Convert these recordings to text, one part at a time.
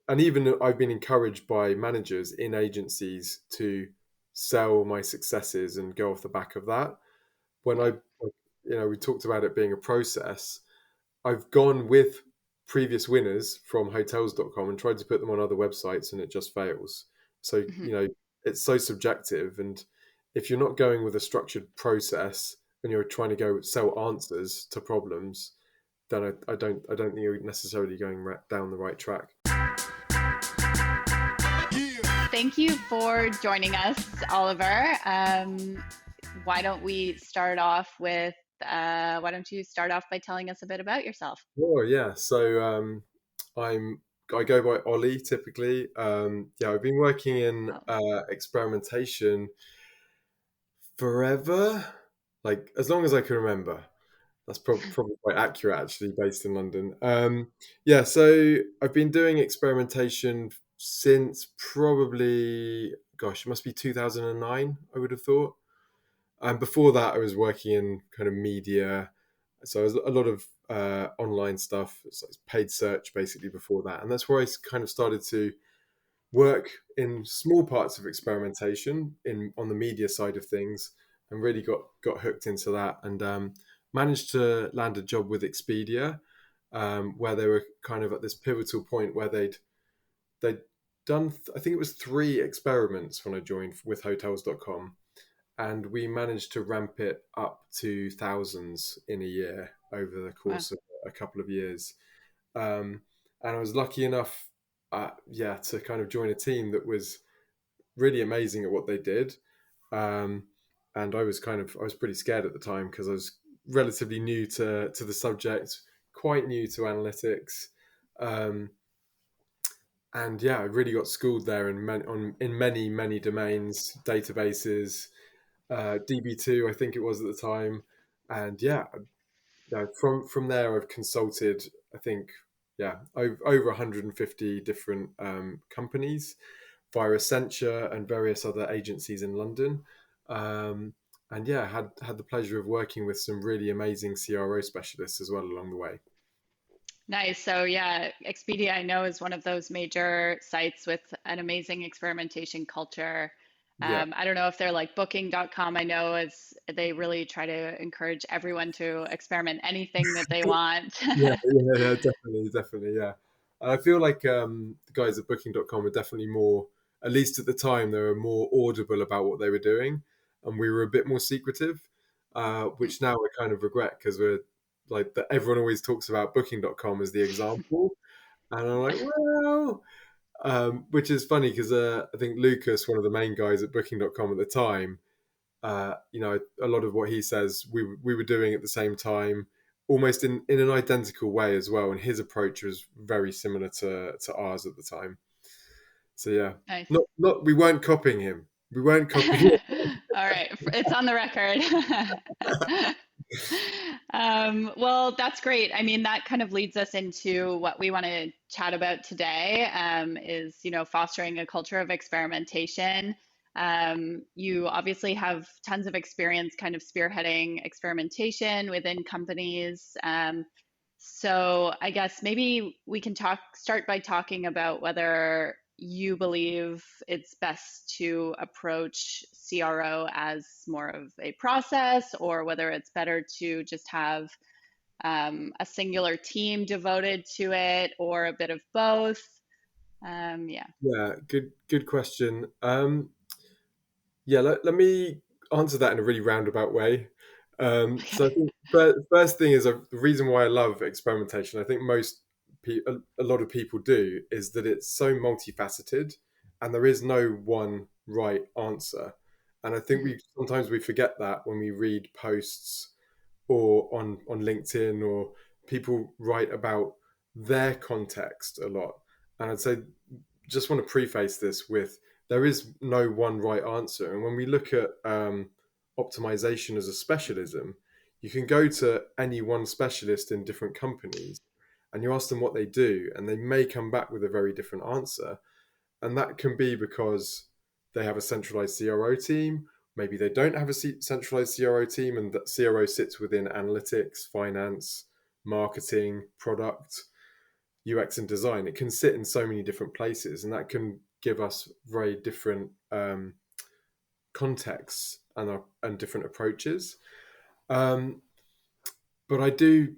and even I've been encouraged by managers in agencies to sell my successes and go off the back of that. When we talked about it being a process, I've gone with previous winners from hotels.com and tried to put them on other websites and it just fails. So, Mhm. it's so subjective. And if you're not going with a structured process and you're trying to go sell answers to problems, then I don't think you're necessarily going down the right track. Thank you for joining us, Oliver. Why don't we start off with why don't you start off by telling us a bit about yourself? Oh yeah. So I go by Ollie typically. Yeah, I've been working in Oh, experimentation forever, like as long as I can remember. That's probably quite accurate, actually, based in London. Yeah, so I've been doing experimentation since probably, gosh, it must be 2009, I would have thought. And before that, I was working in kind of media. So it was a lot of online stuff, so it's paid search basically before that. And that's where I kind of started to work in small parts of experimentation on the media side of things, and really got hooked into that, and managed to land a job with Expedia, where they were kind of at this pivotal point where they'd done, I think it was 3 experiments when I joined with hotels.com, and we managed to ramp it up to thousands in a year over the wow. course of a couple of years. And I was lucky enough, to kind of join a team that was really amazing at what they did. Um, and I was pretty scared at the time because I was relatively new to the subject, quite new to analytics. Um, and yeah, I really got schooled there in many domains, databases, DB2, I think it was at the time. And yeah, from there, I've consulted, I think, over 150 different companies via Accenture and various other agencies in London. Um, and yeah, had the pleasure of working with some really amazing CRO specialists as well along the way. Nice. So yeah, Expedia I know is one of those major sites with an amazing experimentation culture. Yeah, I don't know if they're like booking.com. I know is they really try to encourage everyone to experiment anything that they want. yeah, definitely, yeah. And I feel like the guys at Booking.com were definitely more, at least at the time, they were more audible about what they were doing, and we were a bit more secretive, which now I kind of regret because we're like that. Everyone always talks about Booking.com as the example, and I'm like, well, which is funny because I think Lucas, one of the main guys at Booking.com at the time, a lot of what he says we were doing at the same time, almost in an identical way as well. And his approach was very similar to ours at the time. So yeah, Nice. not we weren't copying him. We weren't copying All right, it's on the record. Well, that's great. I mean, that kind of leads us into what we want to chat about today, is, fostering a culture of experimentation. You obviously have tons of experience kind of spearheading experimentation within companies. So I guess maybe we can start by talking about whether you believe it's best to approach CRO as more of a process, or whether it's better to just have a singular team devoted to it, or a bit of both. Yeah. Yeah, good question. Yeah, let me answer that in a really roundabout way. So I Okay. think first thing is the reason why I love experimentation. I think a lot of people do is that it's so multifaceted, and there is no one right answer. And I think Mhm. we forget that when we read posts or on LinkedIn, or people write about their context a lot. And I'd say, just want to preface this with, there is no one right answer. And when we look at optimization as a specialism, you can go to any one specialist in different companies and you ask them what they do, and they may come back with a very different answer. And that can be because they have a centralized CRO team. Maybe they don't have a centralized CRO team, and that CRO sits within analytics, finance, marketing, product. UX and design. It can sit in so many different places, and that can give us very different contexts and different approaches. Um, but I do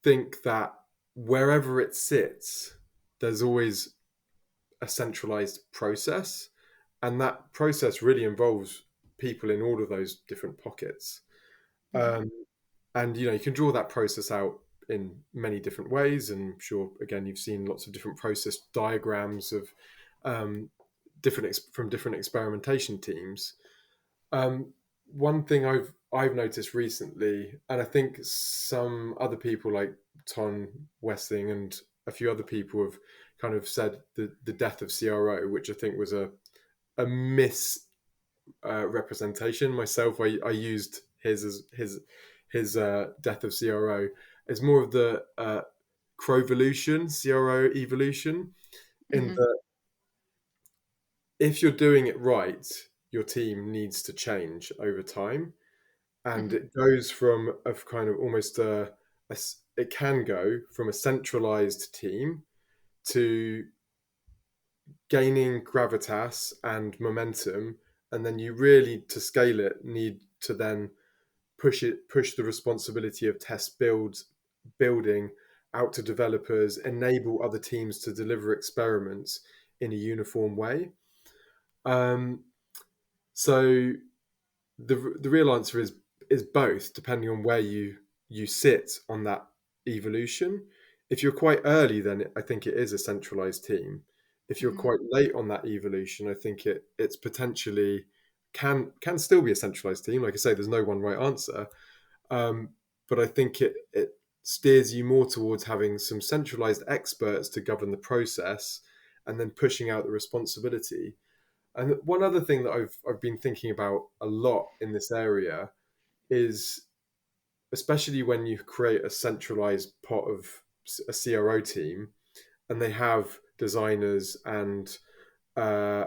think that wherever it sits, there's always a centralized process, and that process really involves people in all of those different pockets. Hmm. Um, and you can draw that process out in many different ways. And I'm sure, again, you've seen lots of different process diagrams of um, from different experimentation teams. Um, One thing I've noticed recently, and I think some other people like Ton Westing and a few other people have kind of said the death of CRO, which I think was a mis representation. Myself, I used his death of CRO as more of the Crovolution, CRO evolution, in Hmm. that if you're doing it right, your team needs to change over time, and Hmm. it goes from a kind of almost it can go from a centralized team to gaining gravitas and momentum, and then you really, to scale it, need to then push the responsibility of building out to developers, enable other teams to deliver experiments in a uniform way. um, so the real answer is both, depending on where you sit on that evolution. If you're quite early, then I think it is a centralized team. If you're Hmm. quite late on that evolution, I think it's potentially can still be a centralized team. Like I say, there's no one right answer, um, but I think it steers you more towards having some centralized experts to govern the process, and then pushing out the responsibility. And one other thing that I've been thinking about a lot in this area is, especially when you create a centralized pot of a CRO team, and they have designers and uh,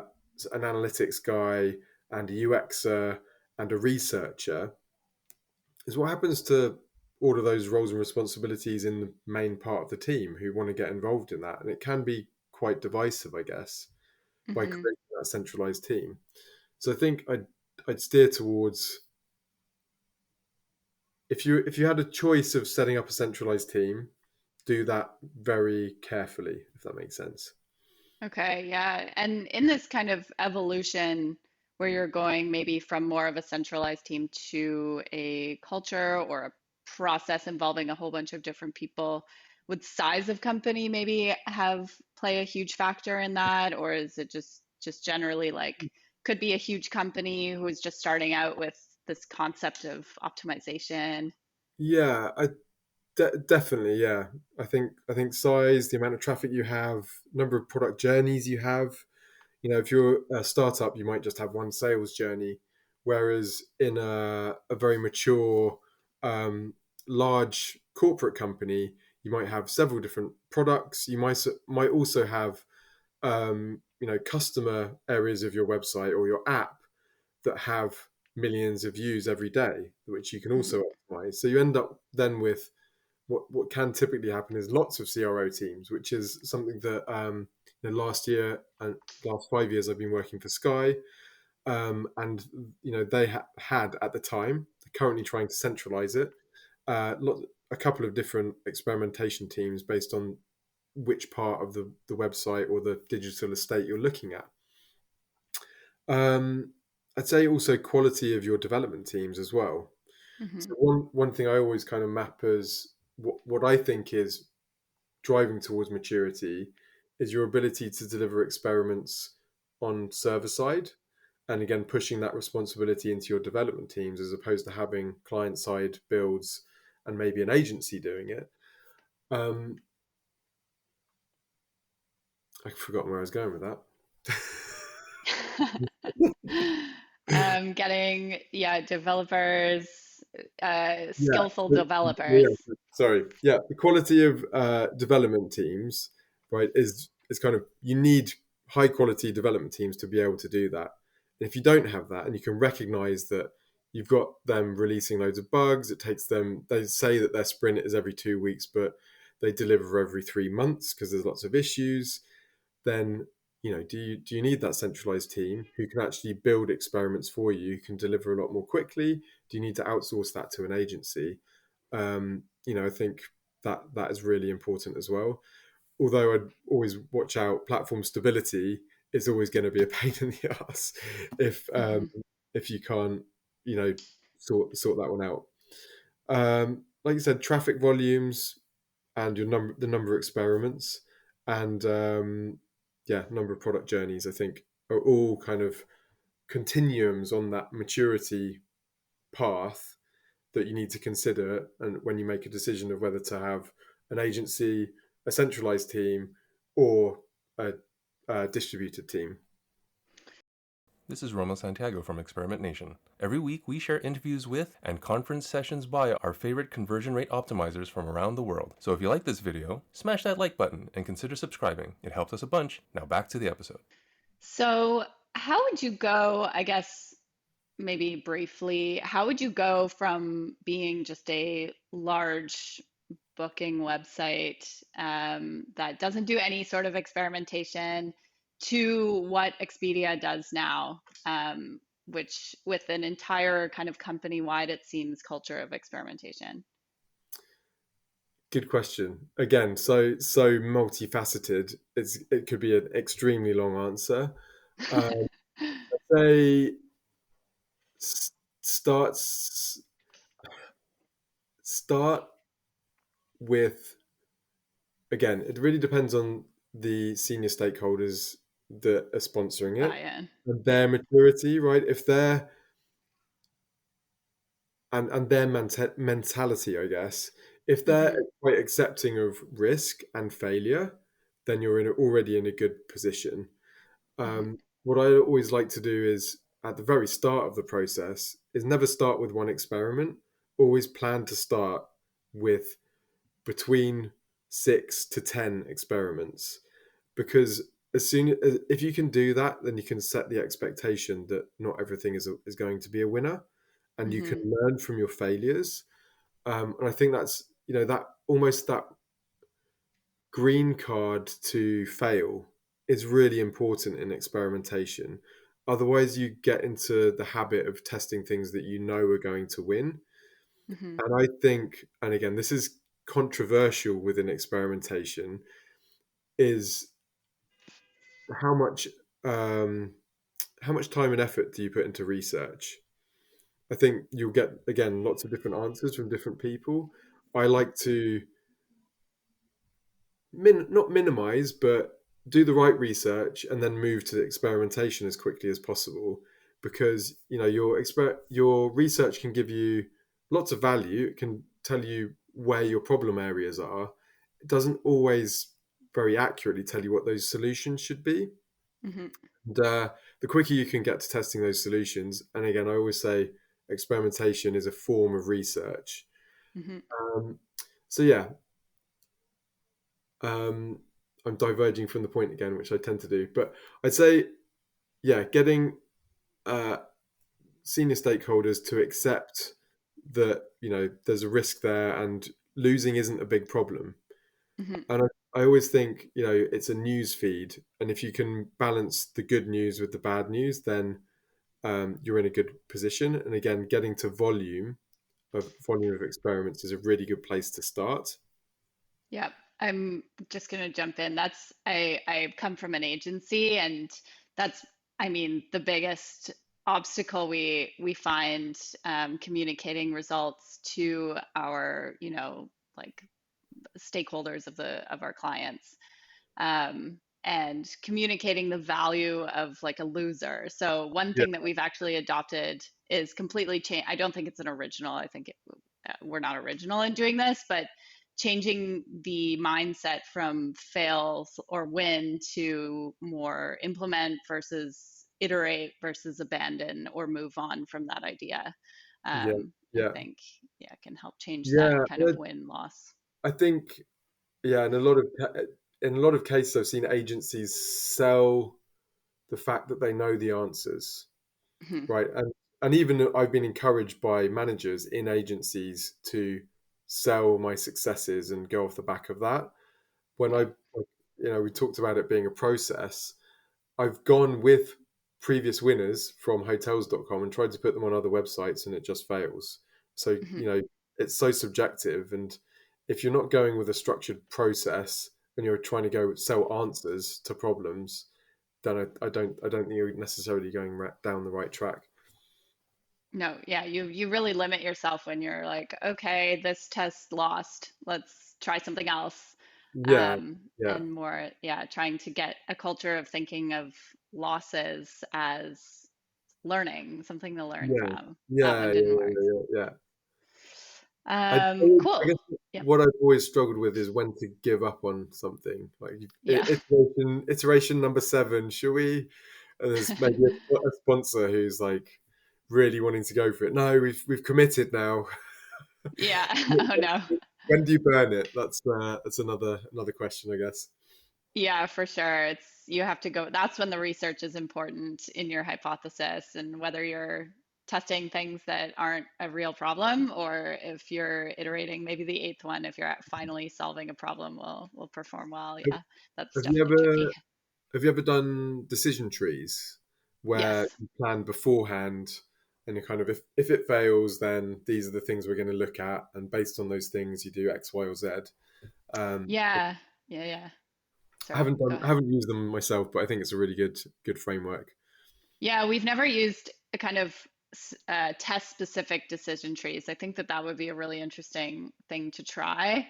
an analytics guy and a UXer and a researcher, is what happens to all of those roles and responsibilities in the main part of the team who want to get involved in that. And it can be quite divisive, I guess, by Hmm. creating that centralized team. So I think I'd steer towards, if you had a choice of setting up a centralized team, do that very carefully, if that makes sense. Okay, yeah. And in this kind of evolution where you're going maybe from more of a centralized team to a culture or a process involving a whole bunch of different people, would size of company maybe have play a huge factor in that, or is it just generally like could be a huge company who is just starting out with this concept of optimization? Yeah, definitely. Yeah, I think size, the amount of traffic you have, number of product journeys you have. If you're a startup, you might just have one sales journey, whereas in a very mature, um, large corporate company, you might have several different products. You might also have customer areas of your website or your app that have millions of views every day, which you can also Hmm. optimize. So you end up then with what can typically happen is lots of CRO teams, which is something that last year and last 5 years I've been working for Sky, and they had at the time. They're currently trying to centralize it. A couple of different experimentation teams based on which part of the website or the digital estate you're looking at. Um, I'd say also quality of your development teams as well. Hmm. So one thing I always kind of map as what I think is driving towards maturity is your ability to deliver experiments on server side, and again pushing that responsibility into your development teams as opposed to having client side builds and maybe an agency doing it. um, I've forgotten where I was going with that. Getting, yeah, developers, Yeah, skillful developers. yeah. Sorry. Yeah, the quality of development teams, right, is kind of, you need high quality development teams to be able to do that. And if you don't have that, and you can recognize that you've got them releasing loads of bugs, it takes them. They say that their sprint is every 2 weeks, but they deliver every 3 months because there's lots of issues, then do you need that centralized team who can actually build experiments for you, who can deliver a lot more quickly? Do you need to outsource that to an agency? I think that is really important as well. Although I'd always watch out, platform stability is always going to be a pain in the ass if Hmm. if you can't you know sort that one out. Like you said, traffic volumes and the number of experiments and number of product journeys, I think, are all kind of continuums on that maturity path that you need to consider, and when you make a decision of whether to have an agency, a centralized team, or a distributed team. This is Romo Santiago from Experiment Nation. Every week we share interviews with and conference sessions by our favorite conversion rate optimizers from around the world. So if you like this video, smash that like button and consider subscribing. It helps us a bunch. Now back to the episode. So, how would you go, I guess, maybe briefly, how would you go from being just a large booking website that doesn't do any sort of experimentation to what Expedia does now, which with an entire kind of company-wide, it seems, culture of experimentation? Good question. Again, so multifaceted. It could be an extremely long answer. Um, they s- starts start with, again, it really depends on the senior stakeholders that are sponsoring it Buy-in. and Yeah. their maturity, right? If they're and their mentality, I guess. If they're Hmm. quite accepting of risk and failure, then you're already in a good position. Hmm. What I always like to do is at the very start of the process is never start with one experiment. Always plan to start with between 6 to 10 experiments, because as soon as if you can do that, then you can set the expectation that not everything is going to be a winner, and you can Hmm. learn from your failures. And I think that's that almost that green card to fail is really important in experimentation. Otherwise, you get into the habit of testing things that you know are going to win. Hmm. And I think, and again, this is controversial within experimentation, is how much um, how much time and effort do you put into research? I think you'll get, again, lots of different answers from different people. I like to not minimize, but do the right research and then move to experimentation as quickly as possible, because your research can give you lots of value. It can tell you where your problem areas are. It doesn't always very accurately tell you what those solutions should be. Hmm. And the quicker you can get to testing those solutions, and again, I always say experimentation is a form of research. Hmm. Um, so yeah, um, I'm diverging from the point again, which I tend to do. But I'd say, yeah, getting uh, senior stakeholders to accept that there's a risk there and losing isn't a big problem. Hmm. And I always think it's a news feed, and if you can balance the good news with the bad news, then you're in a good position. And again, getting to volume of experiments is a really good place to start. Yep. I'm just going to jump in. I come from an agency, and that's, I mean, the biggest obstacle we find communicating results to our, like stakeholders of our clients, and communicating the value of like a loser. So one Yeah, thing that we've actually adopted is completely change. I don't think it's an original. I think we're not original in doing this, but changing the mindset from fail or win to more implement versus iterate versus abandon or move on from that idea. yeah, I yeah, think, yeah, can help change that yeah. kind of win loss. I think, yeah, in a lot of cases, I've seen agencies sell the fact that they know the answers, Mhm. right? And even I've been encouraged by managers in agencies to sell my successes and go off the back of that. When Yeah. we talked about it being a process. I've gone with previous winners from hotels.com and tried to put them on other websites and it just fails. So, Hmm. it's so subjective. And if you're not going with a structured process and you're trying to go sell answers to problems, then I don't think you're necessarily going down the right track. No, yeah, you really limit yourself when you're like, okay, this test lost. Let's try something else. Yeah, yeah, And more, yeah, trying to get a culture of thinking of losses as learning, something to learn yeah, from. That yeah, one yeah, didn't work. yeah, yeah. Yeah. I Cool. guess Yep. what I've always struggled with is when to give up on something. Like Yeah. iteration number 7, shall we? And there's maybe a sponsor who's like really wanting to go for it. No, we've committed now. Yeah. Oh no. When do you burn it? That's another question, I guess. Yeah, for sure. You have to go. That's when the research is important in your hypothesis and whether you're testing things that aren't a real problem or if you're iterating maybe the eighth one, if you're finally solving a problem will perform well. Have Yeah, that's have you definitely tricky. ever done decision trees where Yes. you plan beforehand and you kind of if it fails, then these are the things we're going to look at, and based on those things, you do X, Y, or Z. Um, Yeah. Yeah, yeah. I Sorry, haven't go done I ahead. haven't used them myself, but I think it's a really good framework. Yeah, we've never used a kind of test specific decision trees. I think that that would be a really interesting thing to try.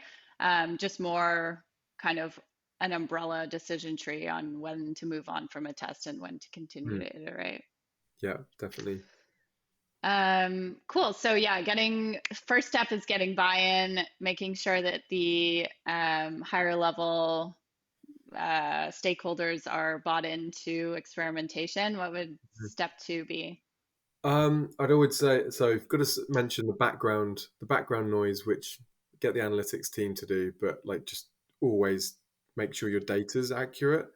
Just more kind of an umbrella decision tree on when to move on from a test and when to continue Mm, to iterate. yeah, definitely. Cool. So yeah, getting first step is getting buy-in, making sure that the higher level stakeholders are bought into experimentation. What would step two be? I'd always say so. I've got to mention the background noise, which get the analytics team to do, but like just always make sure your data's accurate.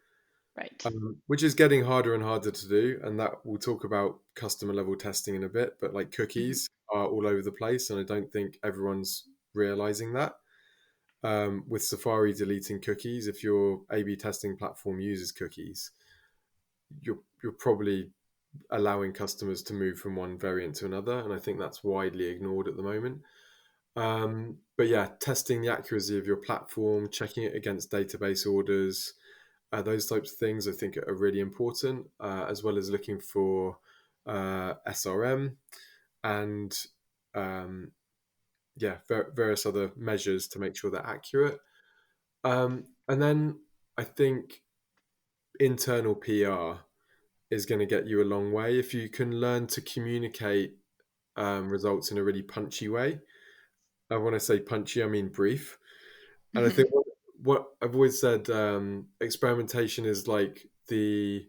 Right. Which is getting harder and harder to do. And that we'll talk about customer level testing in a bit. But like Mhm. cookies are all over the place, and I don't think everyone's realizing that. With Safari deleting cookies, if your A/B testing platform uses cookies, you're probably allowing customers to move from one variant to another, and I think that's widely ignored at the moment. But yeah, testing the accuracy of your platform, checking it against database orders, those types of things I think are really important, as well as looking for SRM and um, yeah, various other measures to make sure they're accurate. And then I think internal PR is going to get you a long way if you can learn to communicate results in a really punchy way. When I say punchy, I mean brief. And I think what I've always said, experimentation is like the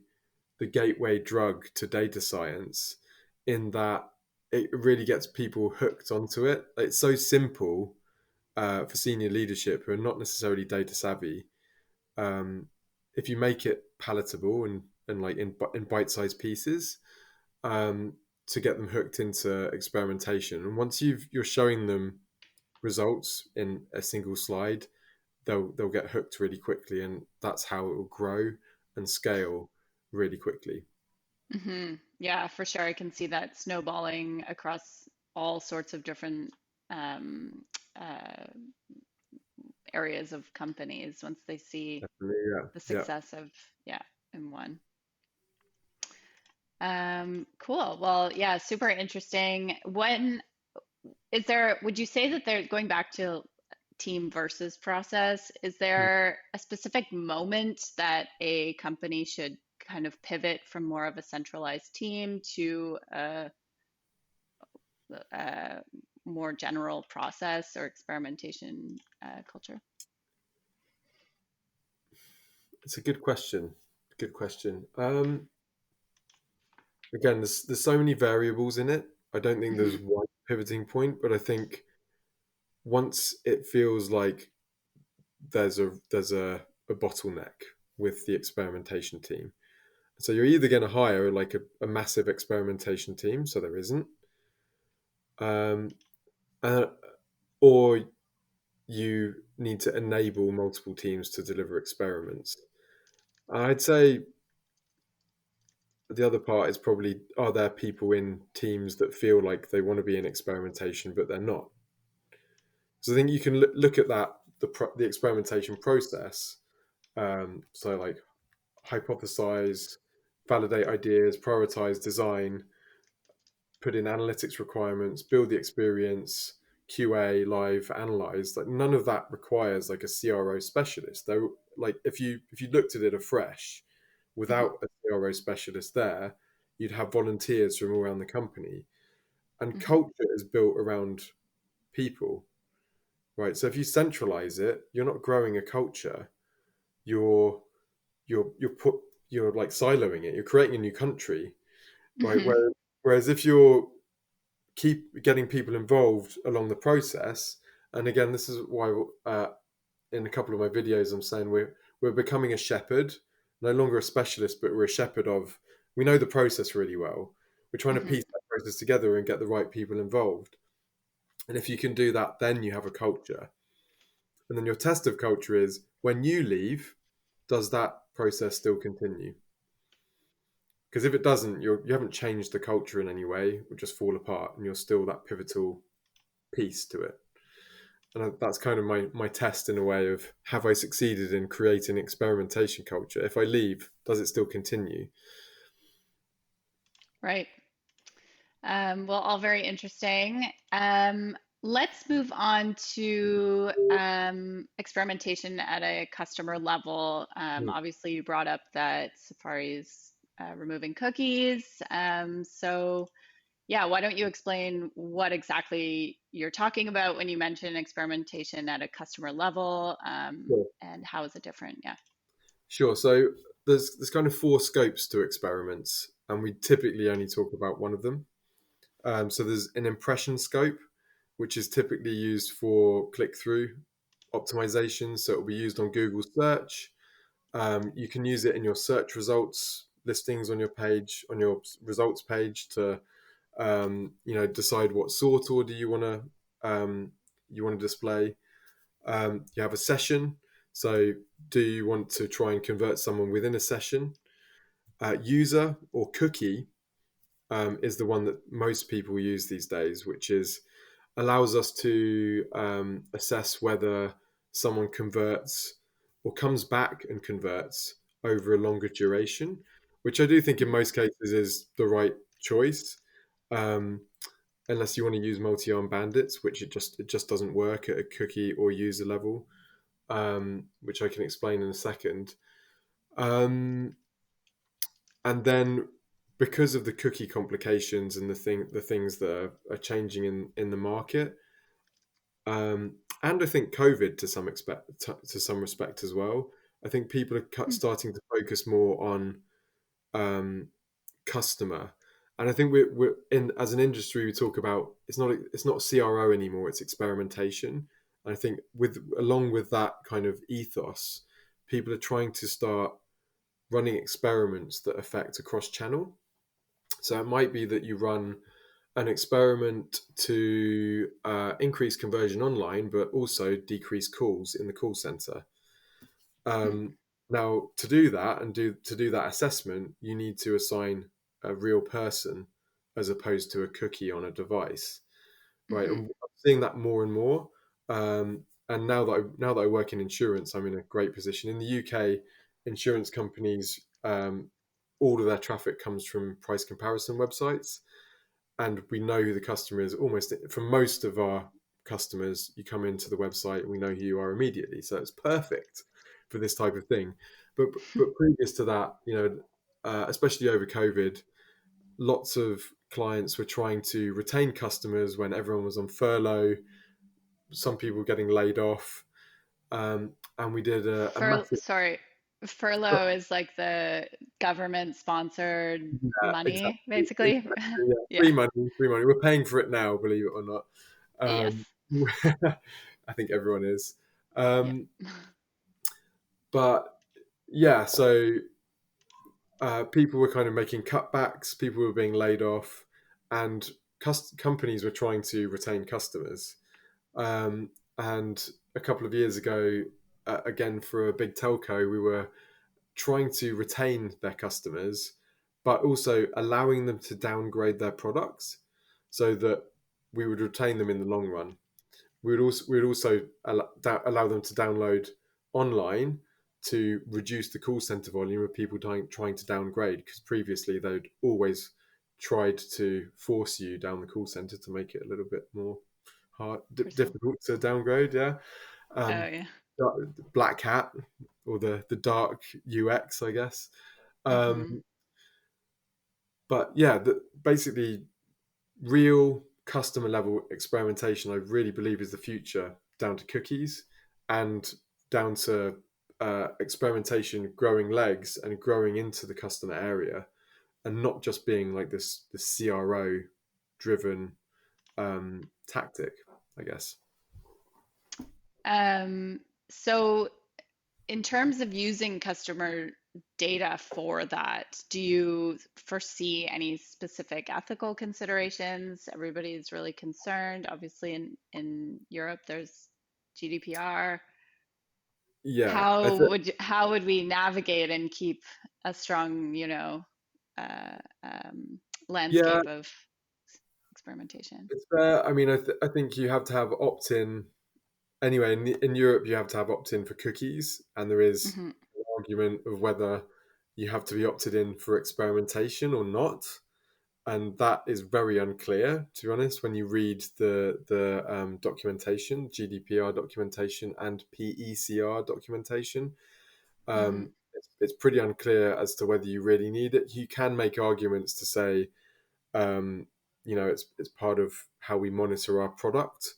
gateway drug to data science, in that it really gets people hooked onto it. It's so simple for senior leadership who are not necessarily data savvy. Um, if you make it palatable and like in bite-sized pieces, um, to get them hooked into experimentation, and once you're showing them results in a single slide, they'll get hooked really quickly, and that's how it will grow and scale really quickly. Yeah, for sure. I can see that snowballing across all sorts of different um, uh, areas of companies once they see Definitely, yeah, the yeah. success of, yeah, in one. Cool. Well, yeah, super interesting. When is there, would you say that they're going back to team versus process? Is there a specific moment that a company should kind of pivot from more of a centralized team to a more general process or experimentation culture? It's a good question. Good question. Again, there's so many variables in it. I don't think there's Hmm. one pivoting point, but I think once it feels like there's a bottleneck with the experimentation team, so you're either going to hire like a massive experimentation team, so there isn't, um, uh, or you need to enable multiple teams to deliver experiments. I'd say the other part is probably, are there people in teams that feel like they want to be in experimentation but they're not? So I think you can look at that, the experimentation process. So like hypothesize, validate ideas, prioritize, design, put in analytics requirements, build the experience, QA, live, analyze. Like none of that requires like a CRO specialist. Though, like if you looked at it afresh, Mhm. without a CRO specialist there, you'd have volunteers from all around the company. And Mhm. culture is built around people, right? So if you centralize it, you're not growing a culture. You're you're put you're like siloing it. You're creating a new country, right? Mhm. Whereas if you're keep getting people involved along the process, and again, this is why in a couple of my videos I'm saying we're becoming a shepherd, no longer a specialist, but we're a shepherd of. We know the process really well. We're trying to Mhm. piece that process together and get the right people involved. And if you can do that, then you have a culture. And then your test of culture is when you leave, does that process still continue? Because if it doesn't, you haven't changed the culture in any way. It will just fall apart, and you're still that pivotal piece to it. And that's kind of my test in a way of, have I succeeded in creating experimentation culture? If I leave, does it still continue? Right. Well, all very interesting. Let's move on to experimentation at a customer level. Obviously, you brought up that Safari's removing cookies. So, yeah, why don't you explain what exactly you're talking about when you mention experimentation at a customer level, Sure. and how is it different? Yeah. Sure. So there's kind of four scopes to experiments, and we typically only talk about one of them. So there's an impression scope, which is typically used for click-through optimization. So it will be used on Google search. You can use it in your search results listings on your page, on your results page, to decide what sort order you want to display. You have a session. So do you want to try and convert someone within a session? User or cookie is the one that most people use these days, which is allows us to assess whether someone converts or comes back and converts over a longer duration, which I do think in Mhm. most cases is the right choice. Um, Unless you want to use multi-arm bandits, which it just doesn't work at a cookie or user level, which I can explain in a second. Um, and then because of the cookie complications and the things that are changing in the market, and I think COVID to some respect as well. I think people are starting to focus more on um, customer, and I think we're in as an industry we talk about, it's not CRO anymore, it's experimentation. And I think with along with that kind of ethos, people are trying to start running experiments that affect across channel. So it might be that you run an experiment to increase conversion online, but also decrease calls in the call center. Um, Now, to do that assessment, you need to assign a real person as opposed to a cookie on a device, right? Mhm. And I'm seeing that more and more. And now that I work in insurance, I'm in a great position. In the UK, insurance companies, all of their traffic comes from price comparison websites, and we know who the customer is. Almost for most of our customers, you come into the website and we know who you are immediately, so it's perfect for this type of thing. But previous to that, especially over COVID, lots of clients were trying to retain customers when everyone was on furlough, some people getting laid off, and we did a massive. Sorry, furlough is like the government sponsored Yeah, money, exactly, basically. exactly. Yeah, Yeah. free money. We're paying for it now, believe it or not. Yes. Um, I think everyone is. Yeah. Um, but yeah, so people were kind of making cutbacks, people were being laid off, and companies were trying to retain customers. And a couple of years ago, again for a big telco, we were trying to retain their customers, but also allowing them to downgrade their products so that we would retain them in the long run. We would also allow them to download online to reduce the call center volume of people trying to downgrade, because previously they'd always tried to force you down the call center to make it a little bit more Personal. difficult to downgrade. Yeah. Oh um, yeah. Black hat, or the dark UX, I guess. Um, Hmm. but yeah, basically, real customer level experimentation, I really believe, is the future, down to cookies and down to experimentation growing legs and growing into the customer area, and not just being like this CRO driven tactic, I guess. So in terms of using customer data for that, do you foresee any specific ethical considerations? Everybody's really concerned. Obviously, in Europe, there's GDPR. Yeah, How would we navigate and keep a strong, uh, um, yeah, landscape of experimentation? it's fair. I mean, I think you have to have opt-in anyway. In Europe, you have to have opt-in for cookies, and there is Hmm. an argument of whether you have to be opted in for experimentation or not, and that is very unclear, to be honest. When you read the documentation, GDPR documentation and PECR documentation, Hmm. it's pretty unclear as to whether you really need it. You can make arguments to say, um, it's part of how we monitor our product,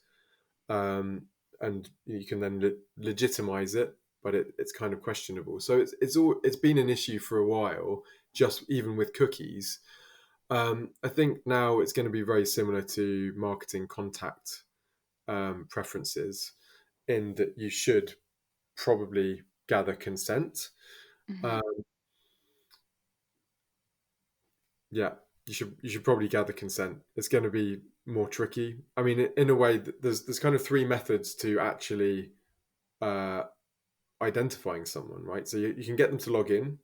um, and you can then legitimize it, but it's kind of questionable. So it's been an issue for a while, just even with cookies. I think now it's going to be very similar to marketing contact preferences, in that you should probably gather consent. Hmm. Uh, yeah, you should probably gather consent. It's going to be more tricky. I mean, in a way, there's kind of three methods to actually uh, identifying someone, right? So you can get them to log in.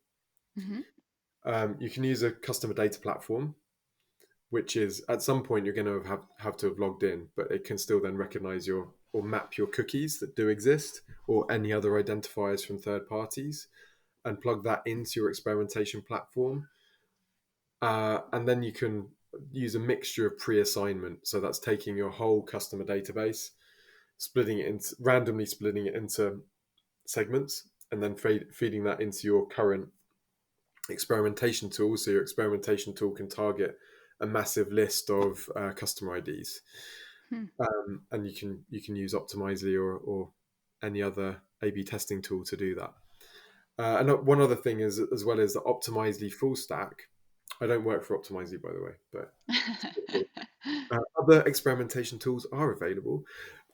Hmm. You can use a customer data platform, which is at some point you're going to have to have logged in, but it can still then recognize your or map your cookies that do exist, or any other identifiers from third parties, and plug that into your experimentation platform. And then you can use a mixture of pre-assignment. So that's taking your whole customer database, randomly splitting it into segments, and then feeding that into your current experimentation tool. So your experimentation tool can target a massive list of customer IDs, Hmm. and you can use Optimizely or any other A/B testing tool to do that. And one other thing is, as well as the Optimizely full stack. I don't work for Optimizely, by the way, but other experimentation tools are available.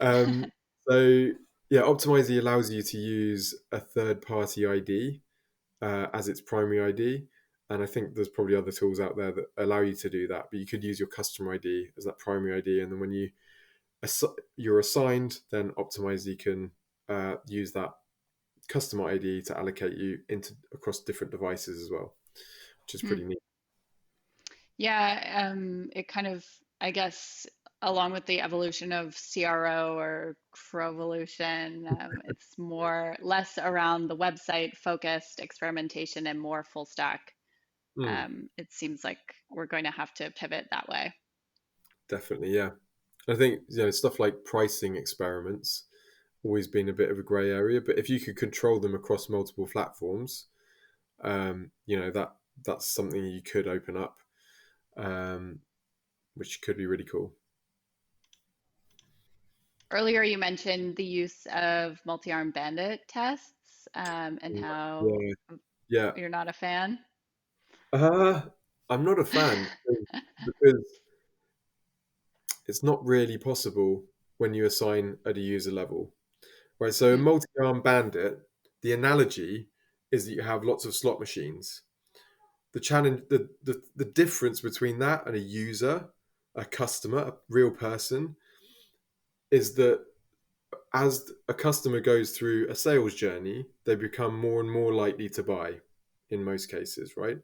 Um, so yeah, Optimizely allows you to use a third-party ID as its primary ID. And I think there's probably other tools out there that allow you to do that, but you could use your customer ID as that primary ID. And then when you're assigned, then Optimizely can use that customer ID to allocate you into across different devices as well, which is Hmm. pretty neat. Yeah, it kind of, I guess, along with the evolution of CRO or Crovolution, it's more less around the website focused experimentation and more full stack. Mm, It seems like we're going to have to pivot that way. definitely, yeah. I think stuff like pricing experiments always been a bit of a grey area, but if you could control them across multiple platforms, that's something you could open up, um, which could be really cool. Earlier, you mentioned the use of multi-arm bandit tests, and how Yeah, yeah. you're not a fan. Uh, I'm not a fan, because it's not really possible when you assign at a user level, right? So in Hmm. multi-arm bandit, the analogy is that you have lots of slot machines. The challenge, the difference between that and a user, a customer, a real person, is that as a customer goes through a sales journey, they become more and more likely to buy in most cases, right?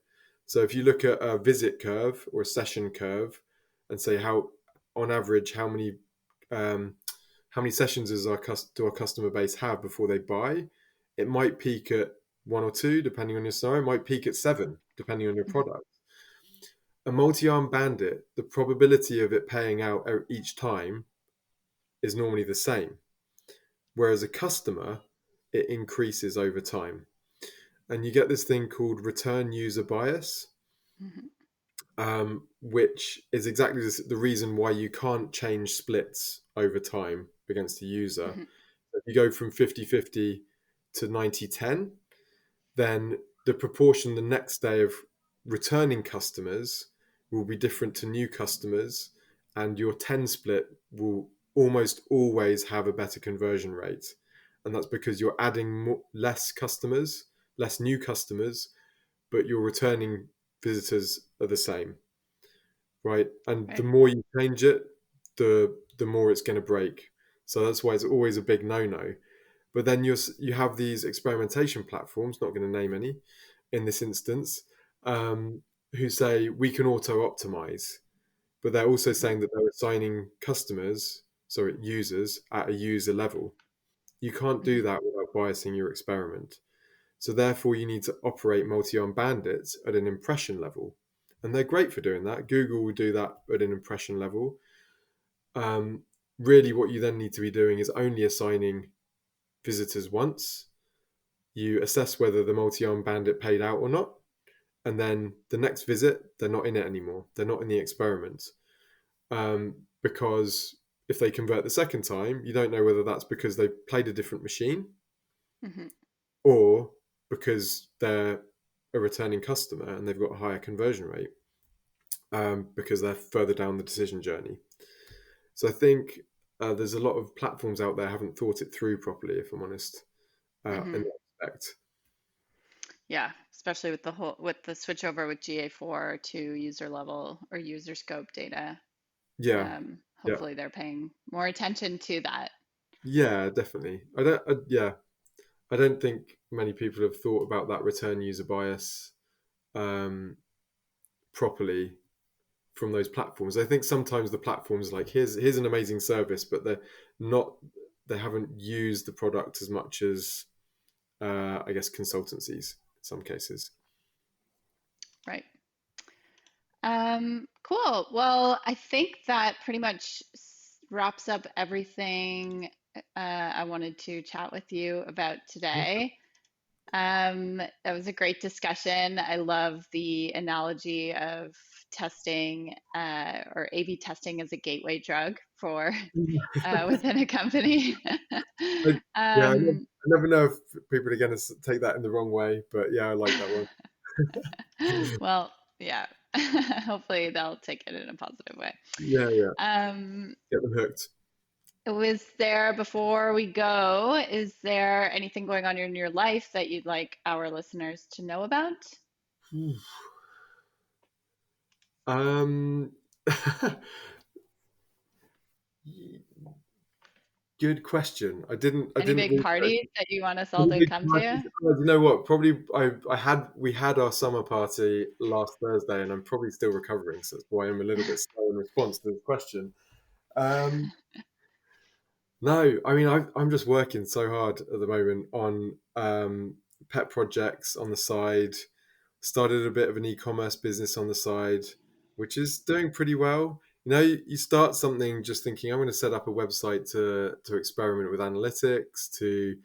So if you look at a visit curve or a session curve and say how, on average, um, how many sessions do our customer base have before they buy, it might peak at one or two, depending on your scenario. It might peak at seven, depending on your Mhm. product. A multi-arm bandit, the probability of it paying out each time is normally the same. Whereas a customer, it increases over time. And you get this thing called return user bias, Mhm. which is exactly the reason why you can't change splits over time against the user. Mhm. If you go from 50-50 to 90-10, then the proportion the next day of returning customers will be different to new customers, and your 10 split will almost always have a better conversion rate. And that's because you're adding less customers, less new customers, but your returning visitors are the same, right? And the Right. more you change it, the more it's going to break. So that's why it's always a big no-no. But then you have these experimentation platforms, not going to name any in this instance, who say we can auto optimize, but they're also Mhm. saying that they're assigning users at a user level. You can't do Mhm. that without biasing your experiment. So therefore, you need to operate multi-arm bandits at an impression level, and they're great for doing that. Google will do that at an impression level. Um, Really, what you then need to be doing is only assigning visitors once. You assess whether the multi-arm bandit paid out or not, and then the next visit, they're not in it anymore. They're not in the experiment, because if they convert the second time, you don't know whether that's because they played a different machine Mhm. or because they're a returning customer and they've got a higher conversion rate, because they're further down the decision journey. So I think there's a lot of platforms out there haven't thought it through properly, if I'm honest, in Mhm. that respect. Yeah, especially with the switch over with GA4 to user level or user scope data. Yeah, yeah, Hopefully they're paying more attention to that. yeah, definitely. Yeah, I don't think many people have thought about that return user bias um, properly from those platforms. I think sometimes the platforms like here's an amazing service, but not they haven't used the product as much as I guess consultancies in some cases. Right. Cool. Well, I think that pretty much wraps up everything I wanted to chat with you about today. That was a great discussion. I love the analogy of testing or A/B testing as a gateway drug for within a company. I, yeah, um, I never know if people are going to take that in the wrong way, but yeah, I like that one. well, yeah. Hopefully they'll take it in a positive way. Yeah, yeah, Um, get them hooked. was there, before we go, is there anything going on in your life that you'd like our listeners to know about? um, good question. I Any didn't big research. parties that you want us all Any to big come parties? to? Oh, you know what? Probably we had our summer party last Thursday, and I'm probably still recovering, so that's why I'm a little bit slow in response to this question. Um, no, I mean I'm just working so hard at the moment on pet projects on the side. Started a bit of an e-commerce business on the side, which is doing pretty well. You know, you start something just thinking I'm going to set up a website to experiment with analytics, to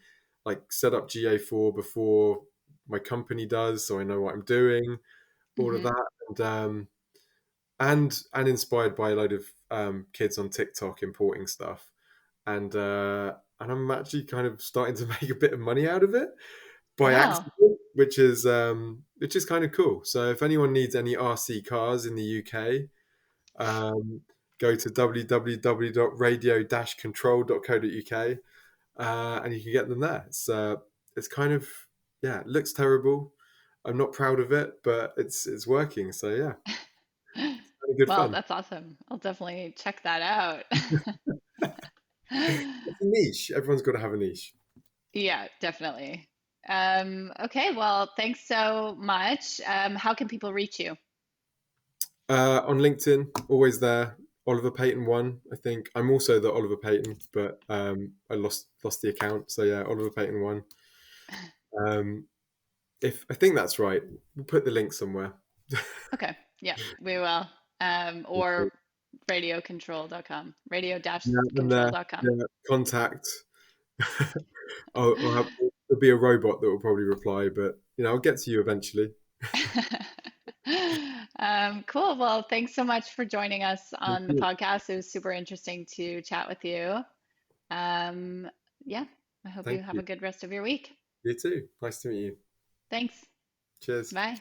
like set up GA4 before my company does, so I know what I'm doing, all of Hmm. that, and inspired by a load of kids on TikTok importing stuff, and I'm actually kind of starting to make a bit of money out of it by Wow. accident, which is kind of cool. So if anyone needs any RC cars in the UK, go to www.radio-control.co.uk, and you can get them there. It's kind of, yeah, it looks terrible. I'm not proud of it, but it's working. So yeah, it's kind of good Well, fun. that's awesome. I'll definitely check that out. It's a niche. Everyone's got to have a niche. Yeah, definitely. Okay, well, thanks so much. How can people reach you? On LinkedIn, always there. Oliver Paton one, I think. I'm also the Oliver Paton, but I lost the account. So yeah, Oliver Paton one. Um, if I think that's right, we'll put the link somewhere. Okay, yeah, we will. Or radiocontrol.com, Yeah, and there, radio-control.com. yeah, contact. There'll be a robot that will probably reply, but I'll get to you eventually. Cool. Well, thanks so much for joining us Thank on the you. podcast. It was super interesting to chat with you. Um, yeah, I hope you Thank have you. a good rest of your week. You too. Nice to meet you. Thanks. Cheers. Bye.